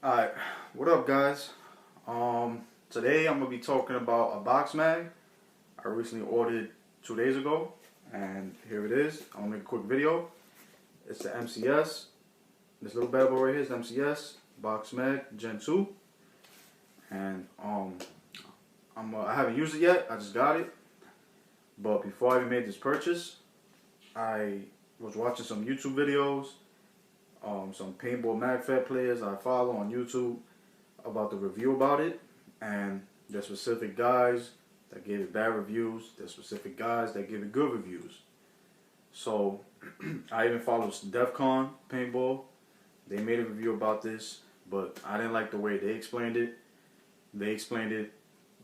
Alright, what up guys? Today I'm gonna be talking about a box mag I recently ordered 2 days ago, and here it is. I'm gonna make a quick video. It's the MCS. This little bad boy right here is the MCS box mag Gen 2, and I haven't used it yet. I just got it, but before I even made this purchase, I was watching some YouTube videos. Some paintball MagFed players I follow on YouTube about the review about it, and there's specific guys that gave it bad reviews, there's specific guys that give it good reviews. So I even followed DEFCON Paintball. They made a review about this, but I didn't like the way they explained it. They explained it,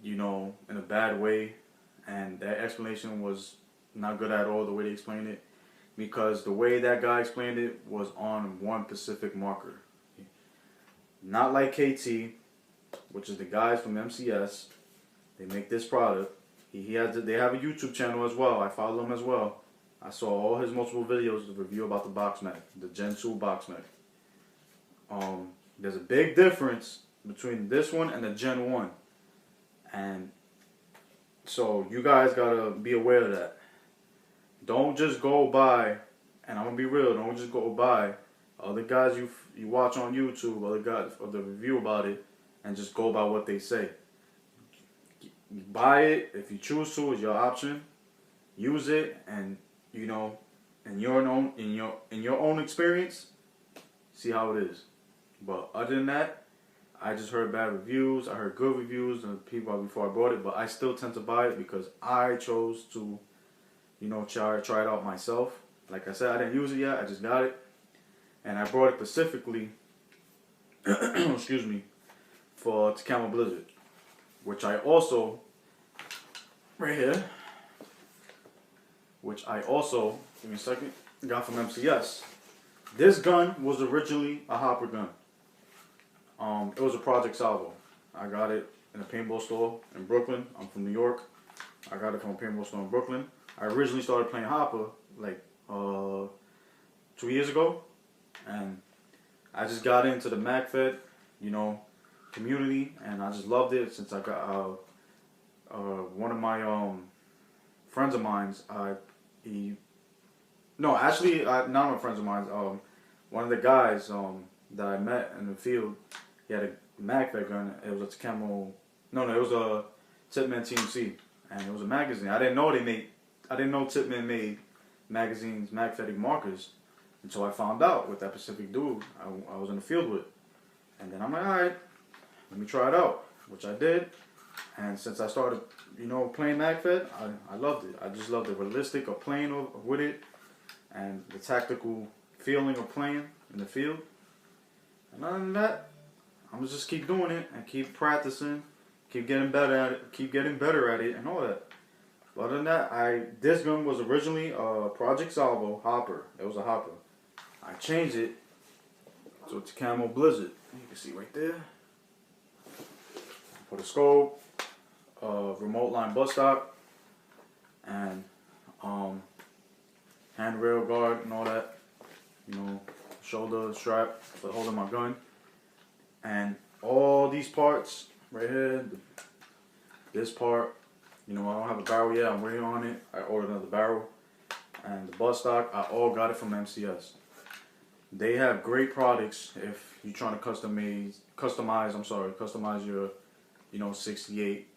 in a bad way, and that explanation was not good at all, the way they explained it. Because the way that guy explained it was on one specific marker. Not like KT, which is the guys from MCS. They make this product. They have a YouTube channel as well. I follow him as well. I saw all his multiple videos of review about the box mag, the Gen 2 box mag. There's a big difference between this one and the Gen 1. And so you guys gotta be aware of that. Don't just go by, and I'm gonna be real, don't just go by other guys you watch on YouTube, other guys of the review about it, and just go by what they say. Buy it if you choose to, it's your option. Use it, and in your own experience, see how it is. But other than that, I just heard bad reviews. I heard good reviews and people before I bought it, but I still tend to buy it because I chose to try it out myself. Like I said, I didn't use it yet. I just got it, and I brought it specifically, excuse me, for Tacamo Blizzard, which I also, right here, give me a second, got from MCS. This gun was originally a hopper gun. It was a Project Salvo. I got it in a paintball store in Brooklyn. I'm from New York. I got it from a paintball store in Brooklyn. I originally started playing hopper like 2 years ago, and I just got into the MagFed, community, and I just loved it since I got one of my friends of mine's. Not my friends of mine's. One of the guys that I met in the field, he had a MagFed gun. It was a Tacamo. No, it was a Tipman TMC, and it was a magazine. I didn't know Tipman made magazines, magnetic markers, until I found out with that specific dude I was in the field with. And then I'm like, alright, let me try it out, which I did. And since I started, playing MagFed, I loved it. I just loved the realistic of playing with it, and the tactical feeling of playing in the field. And other than that, I'm gonna just keep doing it and keep practicing, keep getting better at it, and all that. Other than that, this gun was originally a Project Salvo hopper. It was a hopper. I changed it to a Tacamo Blizzard. You can see right there. Put a scope, remote line buttstock, and handrail guard and all that. Shoulder strap for holding my gun. And all these parts right here, this part. I don't have a barrel yet. I'm waiting on it. I ordered another barrel. And the buttstock, I all got it from MCS. They have great products if you're trying to customize your, 68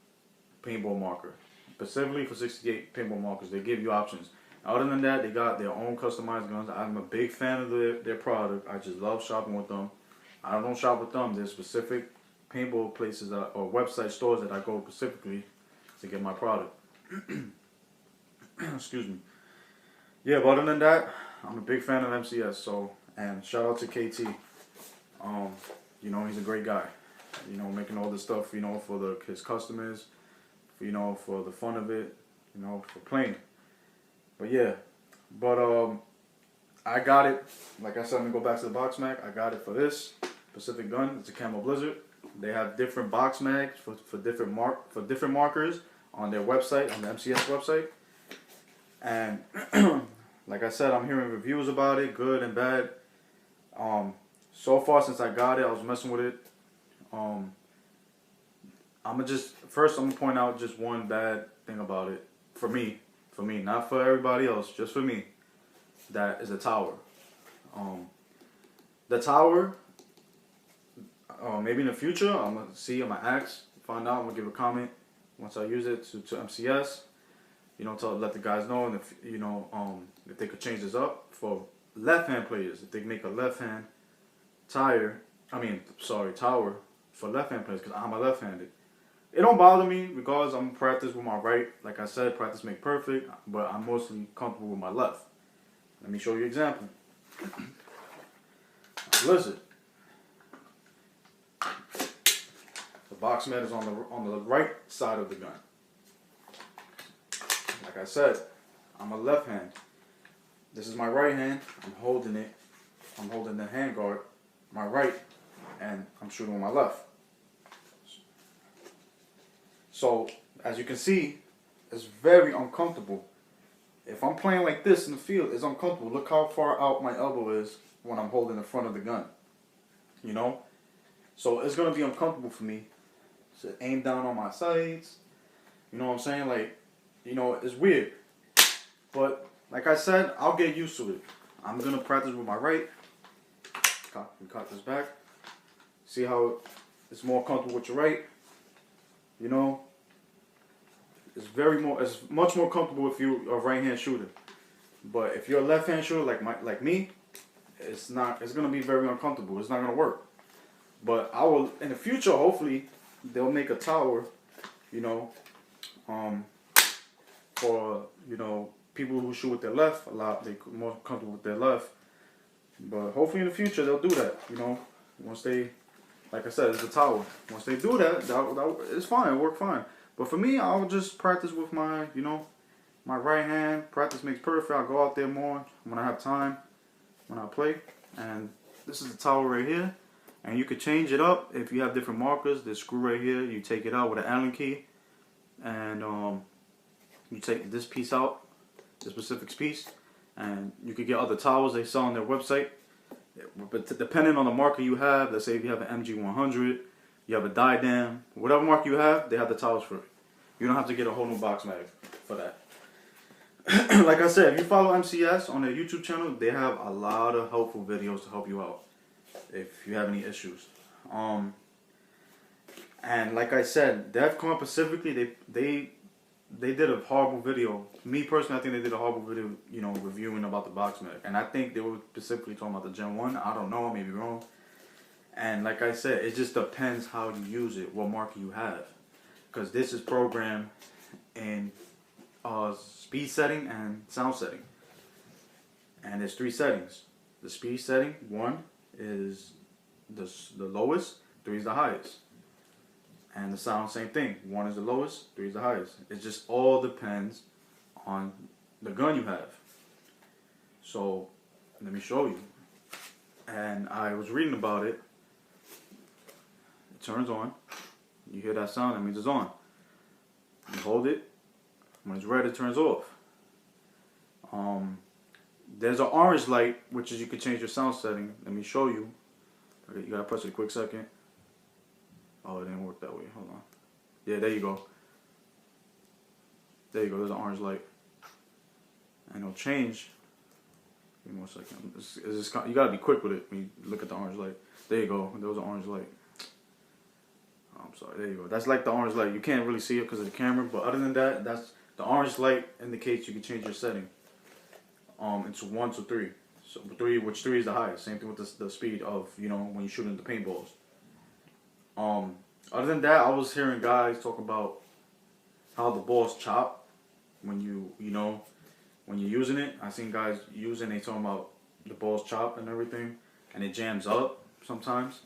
paintball marker. Specifically for 68 paintball markers, they give you options. Other than that, they got their own customized guns. I'm a big fan of their product. I just love shopping with them. I don't shop with them. There's specific paintball places or website stores that I go specifically to get my product. Excuse me. Yeah, but other than that, I'm a big fan of MCS. So, and shout out to KT. He's a great guy. Making all this stuff, for his customers, for the fun of it, for playing. But yeah, I got it. Like I said, I'm gonna go back to the box mag. I got it for this specific gun. It's a Tacamo Blizzard. They have different box mags for different markers on their website, on the MCS website. And like I said, I'm hearing reviews about it, good and bad. So far since I got it, I was messing with it. I'm gonna point out just one bad thing about it for me, not for everybody else, just for me. That is a tower. The tower. Maybe in the future, I'm gonna ask, find out, I'm gonna give a comment once I use it to MCS. Let the guys know, and if they could change this up for left-hand players, if they make a left-hand tower for left-hand players, because I'm a left-handed. It don't bother me because I'm practice with my right. Like I said, practice make perfect, but I'm mostly comfortable with my left. Let me show you an example. Blizzard. The box mat is on the right side of the gun. Like I said, I'm a left hand. This is my right hand. I'm holding it. I'm holding the hand guard, my right, and I'm shooting with my left. So, as you can see, it's very uncomfortable. If I'm playing like this in the field, it's uncomfortable. Look how far out my elbow is when I'm holding the front of the gun. So it's going to be uncomfortable for me to aim down on my sides. You know what I'm saying? It's weird. But, like I said, I'll get used to it. I'm going to practice with my right. Cut this back. See how it's more comfortable with your right. It's much more comfortable if you're a right-hand shooter. But if you're a left-hand shooter like me, it's gonna be very uncomfortable. It's not gonna work. But I will in the future. Hopefully, they'll make a tower. For people who shoot with their left, they're more comfortable with their left. But hopefully in the future they'll do that. Once they, like I said, it's a tower. Once they do that, it's fine. It'll work fine. But for me, I'll just practice with my, my right hand. Practice makes perfect. I'll go out there more when I have time, when I play. And this is the tower right here. And you could change it up if you have different markers. This screw right here, you take it out with an Allen key. And you take this piece out, the specific piece. And you could get other towers they sell on their website. But depending on the marker you have, let's say if you have an MG100, you have a Didam, whatever mark you have, they have the towers for it. You don't have to get a whole new box mag for that. Like I said, if you follow MCS on their YouTube channel, they have a lot of helpful videos to help you out if you have any issues. And like I said, DEFCON specifically, they did a horrible video. Me personally, I think they did a horrible video, reviewing about the box mag. And I think they were specifically talking about the Gen 1. I don't know, I may be wrong. And like I said, it just depends how you use it, what marker you have. Because this is programmed in speed setting and sound setting. And there's 3 settings. The speed setting, 1 is the lowest, 3 is the highest. And the sound, same thing. 1 is the lowest, 3 is the highest. It just all depends on the gun you have. So, let me show you. And I was reading about it. It turns on. You hear that sound, that means it's on. You hold it. When it's red, it turns off. There's an orange light, which is you can change your sound setting. Let me show you. Okay, you gotta press it a quick second. Oh, it didn't work that way. Hold on. Yeah, there you go. There you go. There's an orange light. And it'll change. Give me 1 second. You gotta be quick with it when you look at the orange light. There you go. There was an orange light. Oh, I'm sorry. There you go. That's like the orange light. You can't really see it because of the camera, but other than that, that's the orange light indicates you can change your setting. Into 1 to 3. So 3, which 3 is the highest. Same thing with the speed of when you shoot into paintballs. Other than that, I was hearing guys talk about how the balls chop when when you're using it. I seen guys they talking about the balls chop and everything, and it jams up sometimes.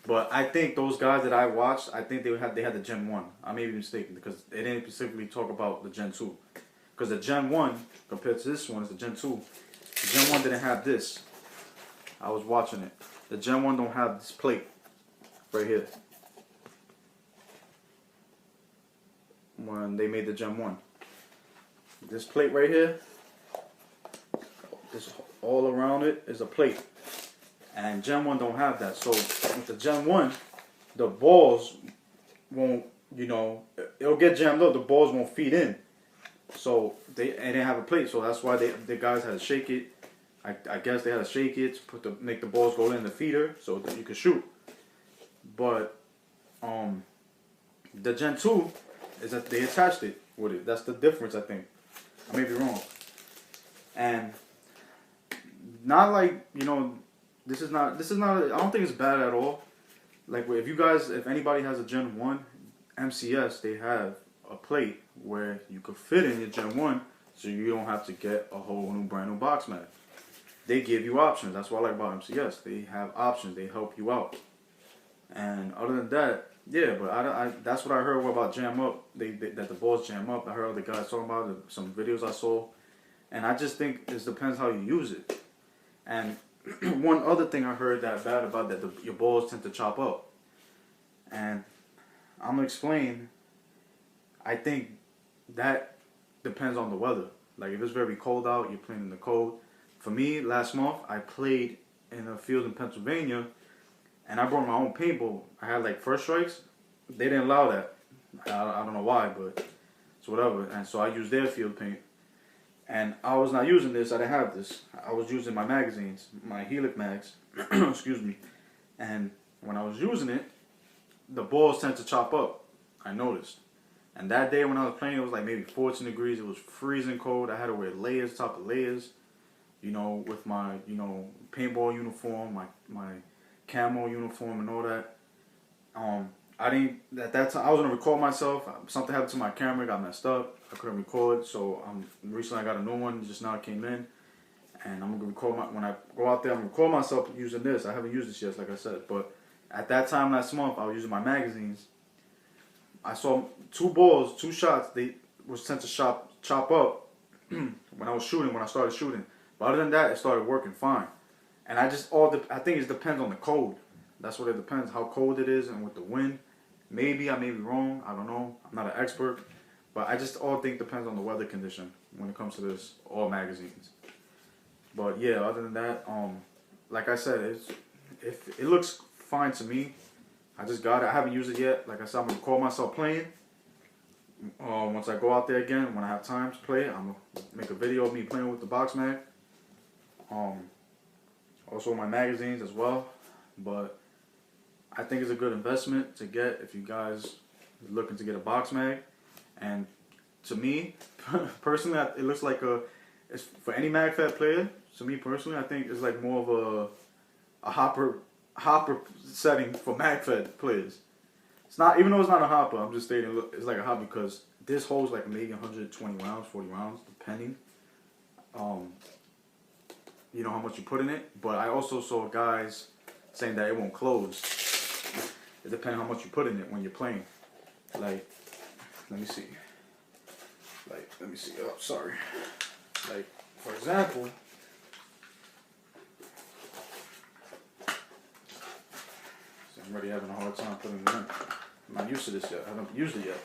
But I think those guys that I watched, I think they had the Gen 1. I may be mistaken because they didn't specifically talk about the Gen 2. Because the Gen 1 compared to this one is the Gen 2. The Gen 1 didn't have this. I was watching it. The Gen 1 don't have this plate right here. When they made the Gen 1. This plate right here, this all around it is a plate. And Gen 1 don't have that. So with the Gen 1, the balls won't, it'll get jammed up. The balls won't feed in. So they didn't have a plate. So that's why the guys had to shake it. I guess they had to shake it to make the balls go in the feeder so that you could shoot. But the Gen 2 is that they attached it with it. That's the difference, I think. I may be wrong. And not like, this is not, I don't think it's bad at all. Like, if anybody has a Gen 1 MCS, they have a plate where you could fit in your Gen 1 so you don't have to get a whole new brand new box mag. They give you options. That's what I like about MCS. They have options. They help you out. And other than that, yeah, but that's what I heard about jam up. That the balls jam up. I heard other guys talking about it, some videos I saw. And I just think it depends how you use it. And one other thing I heard that bad about that, your balls tend to chop up. And I'm going to explain. I think that depends on the weather. Like if it's very cold out, you're playing in the cold. For me, last month, I played in a field in Pennsylvania. And I brought my own paintball. I had like first strikes. They didn't allow that. I don't know why, but it's whatever. And so I used their field paint. And I was not using this. I didn't have this. I was using my magazines, my Helix mags. Excuse me. And when I was using it, the balls tend to chop up. I noticed. And that day when I was playing, it was like maybe 14 degrees. It was freezing cold. I had to wear layers, top of layers. With my, paintball uniform, my camo uniform and all that. I didn't, at that time, I was going to record myself. Something happened to my camera, got messed up. I couldn't record, so recently I got a new one, just now it came in. And I'm going to record when I go out there, I'm going to record myself using this. I haven't used this yet, like I said. But at that time last month, I was using my magazines. I saw two shots, they was tend to chop up when I started shooting. But other than that, it started working fine. And I think it depends on the cold. That's what it depends, how cold it is and with the wind. Maybe I may be wrong. I don't know. I'm not an expert. But I just all think depends on the weather condition when it comes to this, all magazines. But yeah, other than that, like I said, it looks fine to me. I just got it. I haven't used it yet. Like I said, I'm going to record myself playing. Once I go out there again, when I have time to play, I'm going to make a video of me playing with the box mag. Also my magazines as well. But I think it's a good investment to get if you guys are looking to get a box mag. And to me, personally, it looks like it's for any MagFed player. To me personally, I think it's like more of a hopper setting for MagFed players. It's not, even though it's not a hopper, I'm just stating it's like a hopper because this holds like maybe 120 rounds, 40 rounds, depending. You know how much you put in it. But I also saw guys saying that it won't close. It depends how much you put in it when you're playing. Like, let me see. Oh, sorry. Like, for example, so I'm already having a hard time putting it in. I'm not used to this yet. I haven't used it yet.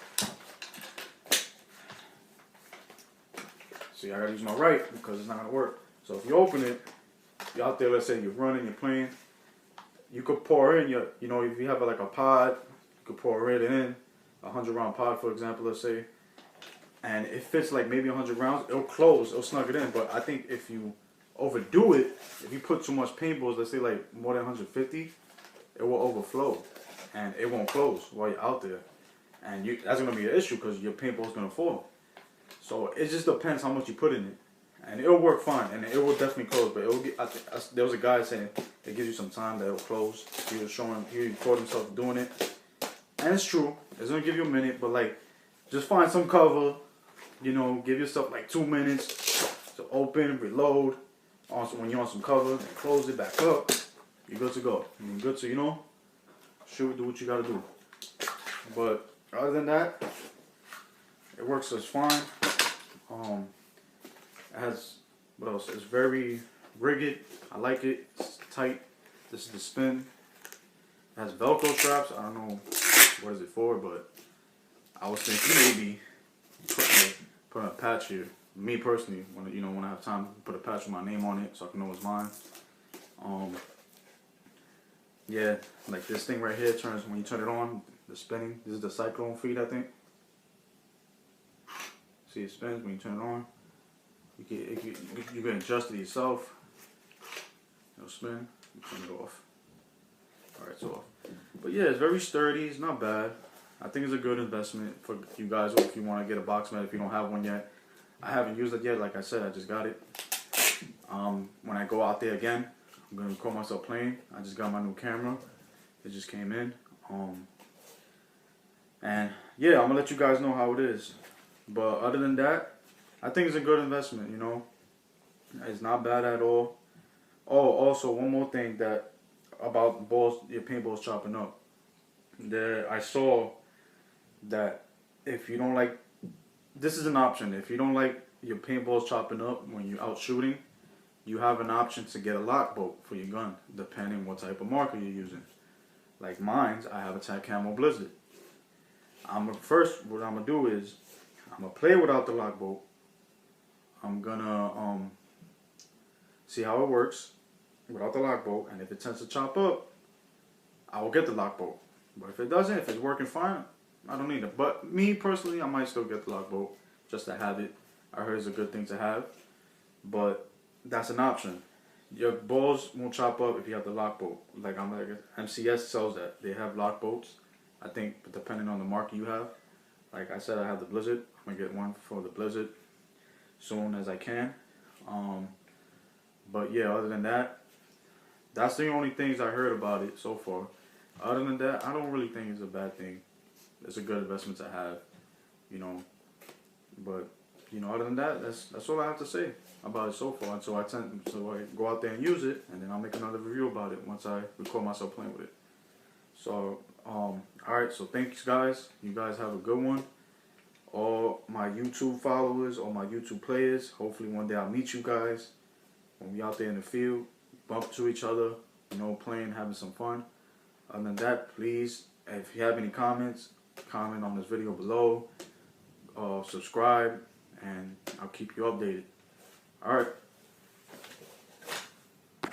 See, I gotta use my right because it's not gonna work. So if you open it, you're out there, let's say you're running, you're playing, you could pour in if you have like a pod, you could pour it in, a 100-round pod, for example, let's say, and it fits like maybe 100 rounds, it'll close, it'll snug it in. But I think if you overdo it, if you put too much paintballs, let's say like more than 150, it will overflow, and it won't close while you're out there. And that's going to be an issue because your paintball's going to fall. So it just depends how much you put in it. And it'll work fine, and it will definitely close. But it will get. There was a guy saying it gives you some time that it'll close. He recorded himself doing it, and it's true. It's gonna give you a minute, but like, just find some cover. Give yourself like 2 minutes to open, reload. Also, when you're on some cover, and close it back up. You're good to go. You're good to shoot, do what you gotta do. But other than that, it works just fine. It has, what else? It's very rigid. I like it. It's tight. This is the spin. It has Velcro straps. I don't know what is it for, but I was thinking maybe putting a patch here. Me personally, when I have time, put a patch with my name on it so I can know it's mine. yeah, like this thing right here turns when you turn it on, the spinning. This is the cyclone feed, I think. See, it spins when you turn it on. You can adjust it yourself. It'll spin. You turn it off. All right, it's off. But yeah, it's very sturdy. It's not bad. I think it's a good investment for you guys, or if you want to get a box mat if you don't have one yet. I haven't used it yet. Like I said, I just got it. When I go out there again, I'm gonna record myself playing. I just got my new camera. It just came in. And yeah, I'm gonna let you guys know how it is. But other than that, I think it's a good investment. You know, it's not bad at all. Oh, also one more thing that about balls, your paintballs chopping up. There, I saw that if you don't like, this is an option. If you don't like your paintballs chopping up when you're out shooting, you have an option to get a lock bolt for your gun, depending what type of marker you're using. Like mine's, I have a Tacamo Blizzard. First, what I'm gonna do is, I'm gonna play without the lock bolt. I'm gonna see how it works without the lock bolt, and if it tends to chop up, I will get the lock bolt. But if it doesn't, if it's working fine, I don't need it. But me personally, I might still get the lock bolt just to have it. I heard it's a good thing to have, but that's an option. Your balls won't chop up if you have the lock bolt. Like MCS sells that. They have lock bolts. I think depending on the marker you have. Like I said, I have the Blizzard. I'm gonna get one for the Blizzard soon as I can. But yeah, other than that, that's the only things I heard about it so far. Other than that, I don't really think it's a bad thing. It's a good investment to have, you know. But you know, other than that, that's all I have to say about it so far. And so I go out there and use it, and then I'll make another review about it once I record myself playing with it. So all right. So thanks, guys. You guys have a good one. All my YouTube followers, all my YouTube players. Hopefully one day I'll meet you guys when we out there in the field, bump to each other, you know, playing, having some fun. Other than that, please, if you have any comments, comment on this video below. Subscribe, and I'll keep you updated. All right.